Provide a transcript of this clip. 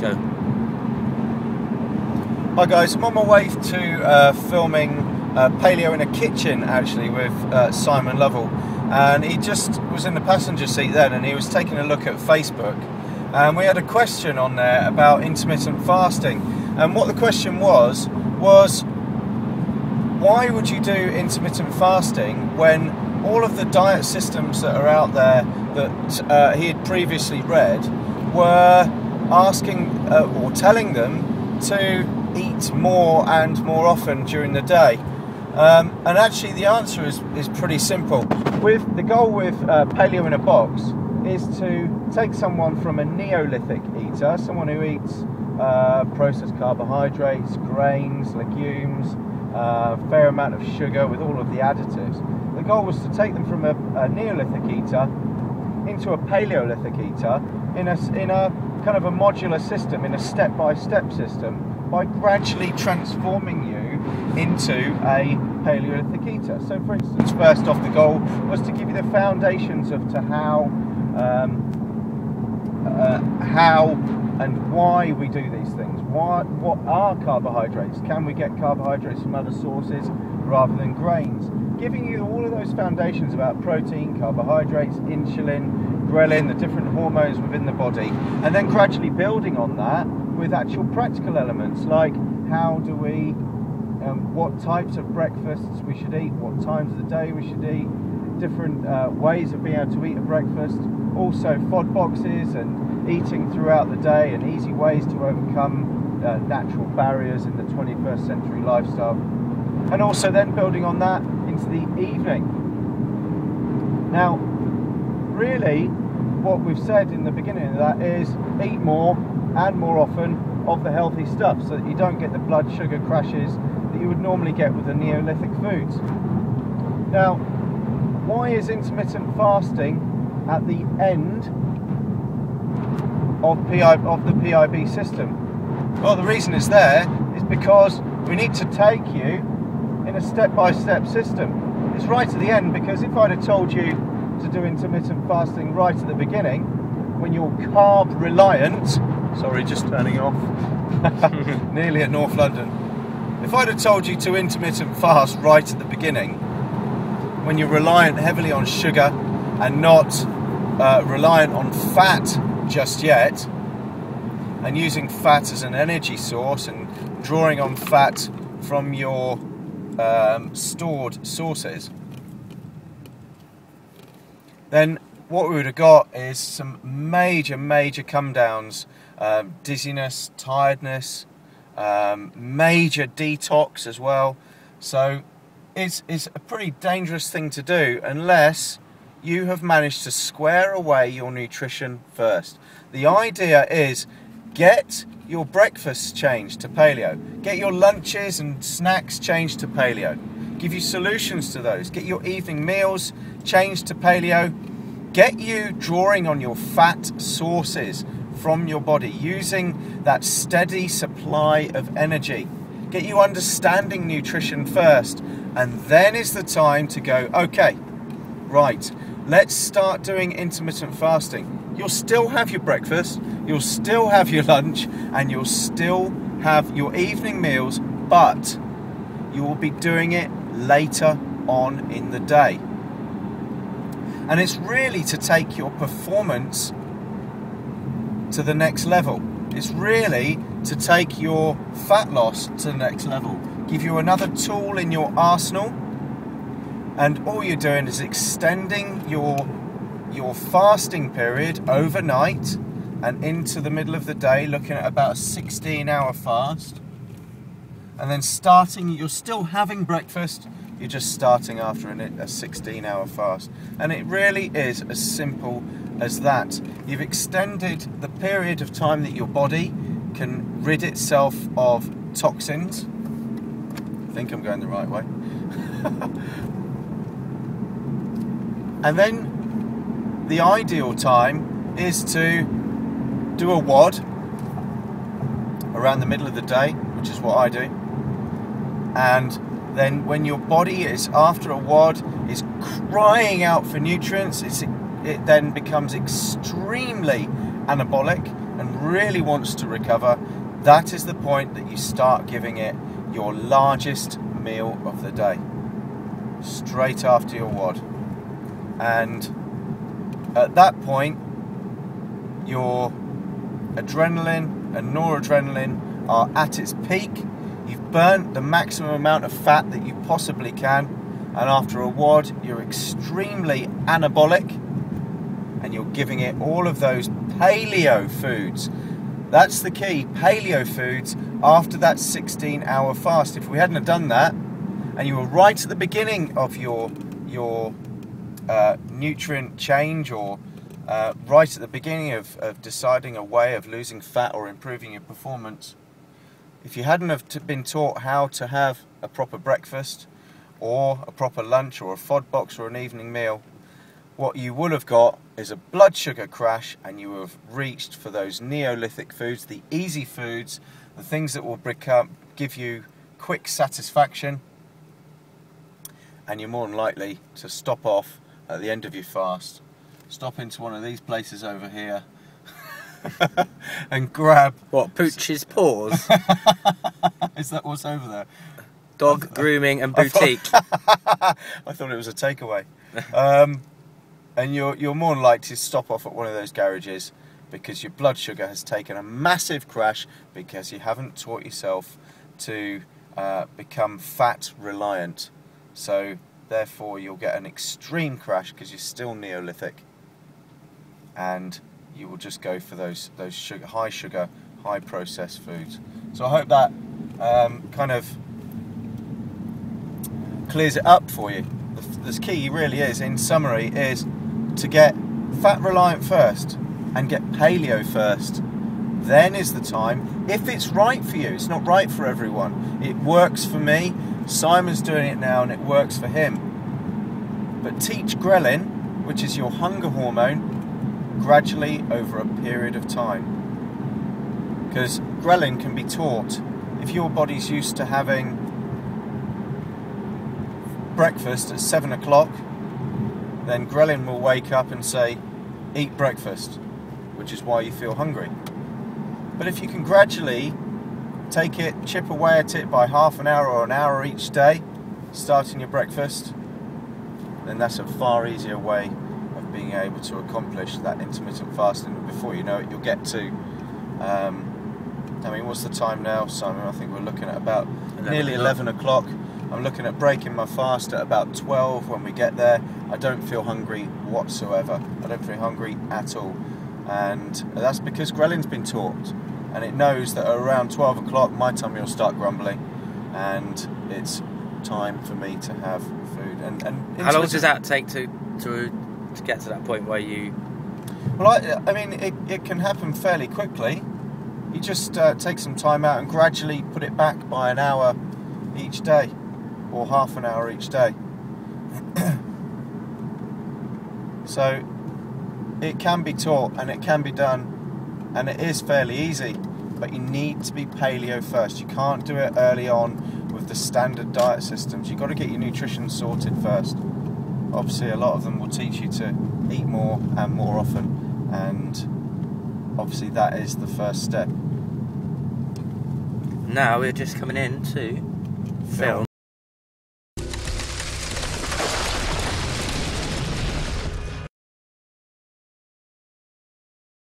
Go. Hi guys, I'm on my way to filming paleo in a kitchen actually with Simon Lovell, and he just was in the passenger seat then, and he was taking a look at Facebook, and we had a question on there about intermittent fasting, and what the question was why would you do intermittent fasting when all of the diet systems that are out there that he had previously read were asking or telling them to eat more and more often during the day? And actually the answer is pretty simple. With the goal with paleo in a box is to take someone from a Neolithic eater, someone who eats processed carbohydrates, grains, legumes, a fair amount of sugar with all of the additives. The goal was to take them from a Neolithic eater into a Paleolithic eater in a kind of a modular system, in a step-by-step system, by gradually transforming you into a Paleolithic eater. So for instance, first off, the goal was to give you the foundations of how and why we do these things. What are carbohydrates? Can we get carbohydrates from other sources rather than grains? Giving you all of those foundations about protein, carbohydrates, insulin, ghrelin, the different hormones within the body, and then gradually building on that with actual practical elements like how do we, what types of breakfasts we should eat, what times of the day we should eat, different ways of being able to eat a breakfast, also FOD boxes and eating throughout the day and easy ways to overcome natural barriers in the 21st century lifestyle, and also then building on that into the evening. Now really what we've said in the beginning of that is eat more and more often of the healthy stuff so that you don't get the blood sugar crashes that you would normally get with the Neolithic foods. Now, why is intermittent fasting at the end of the PIB system? Well, the reason is because we need to take you in a step-by-step system. It's right at the end, because if I'd have told you to do intermittent fasting right at the beginning, when you're carb reliant, sorry, just turning off, nearly at North London. If I'd have told you to intermittent fast right at the beginning, when you're reliant heavily on sugar and not reliant on fat just yet, and using fat as an energy source and drawing on fat from your stored sources, then what we would have got is some major come downs, dizziness, tiredness, major detox as well. So it's a pretty dangerous thing to do unless you have managed to square away your nutrition first. The idea is get your breakfasts changed to paleo, get your lunches and snacks changed to paleo, give you solutions to those, get your evening meals changed to paleo, get you drawing on your fat sources from your body, using that steady supply of energy, get you understanding nutrition first, and then is the time to go, okay, right, let's start doing intermittent fasting. You'll still have your breakfast, you'll still have your lunch, and you'll still have your evening meals, but you will be doing it later on in the day. And it's really to take your performance to the next level. It's really to take your fat loss to the next level, give you another tool in your arsenal, and all you're doing is extending your fasting period overnight and into the middle of the day, looking at about a 16-hour fast, and then you're still having breakfast, you're just starting after a 16-hour fast. And it really is as simple as that. You've extended the period of time that your body can rid itself of toxins. I think I'm going the right way. And then the ideal time is to do a WOD around the middle of the day, which is what I do. And then when your body is, after a WOD, is crying out for nutrients, it then becomes extremely anabolic and really wants to recover, that is the point that you start giving it your largest meal of the day, straight after your WOD. And at that point, your adrenaline and noradrenaline are at its peak. You've burnt the maximum amount of fat that you possibly can, and after a WOD, you're extremely anabolic, and you're giving it all of those paleo foods. That's the key, paleo foods after that 16-hour fast. If we hadn't have done that, and you were right at the beginning of your nutrient change, or right at the beginning of deciding a way of losing fat or improving your performance, if you hadn't have been taught how to have a proper breakfast or a proper lunch or a FOD box or an evening meal, what you would have got is a blood sugar crash, and you have reached for those Neolithic foods, the easy foods, the things that will give you quick satisfaction, and you're more than likely to stop off at the end of your fast, stop into one of these places over here and grab... What, Pooch's Paws? Is that what's over there? Dog grooming and boutique. I thought it was a takeaway. And you're more than likely to stop off at one of those garages because your blood sugar has taken a massive crash because you haven't taught yourself to become fat reliant. So therefore you'll get an extreme crash because you're still Neolithic, and you will just go for those sugar, high processed foods. So I hope that kind of clears it up for you. The key really is, in summary, is to get fat reliant first and get paleo first. Then is the time, if it's right for you. It's not right for everyone. It works for me. Simon's doing it now and it works for him. But teach ghrelin, which is your hunger hormone, gradually over a period of time. Because ghrelin can be taught. If your body's used to having breakfast at 7 o'clock, then ghrelin will wake up and say, eat breakfast, which is why you feel hungry. But if you can gradually take it, chip away at it by half an hour or an hour each day, starting your breakfast, then that's a far easier way of being able to accomplish that intermittent fasting. Before you know it, you'll get to, I mean, what's the time now, Simon? I think we're looking at about nearly 11 o'clock. I'm looking at breaking my fast at about 12 when we get there. I don't feel hungry whatsoever. I don't feel hungry at all. And that's because ghrelin has been taught. And it knows that around 12 o'clock my tummy will start grumbling. And it's time for me to have food. And how long does that take to get to that point where you... Well, I mean, it can happen fairly quickly. You just take some time out and gradually put it back by an hour each day, or half an hour each day. So it can be taught and it can be done, and it is fairly easy, but you need to be paleo first. You can't do it early on with the standard diet systems. You've got to get your nutrition sorted first. Obviously a lot of them will teach you to eat more and more often, and obviously that is the first step. Now we're just coming in to film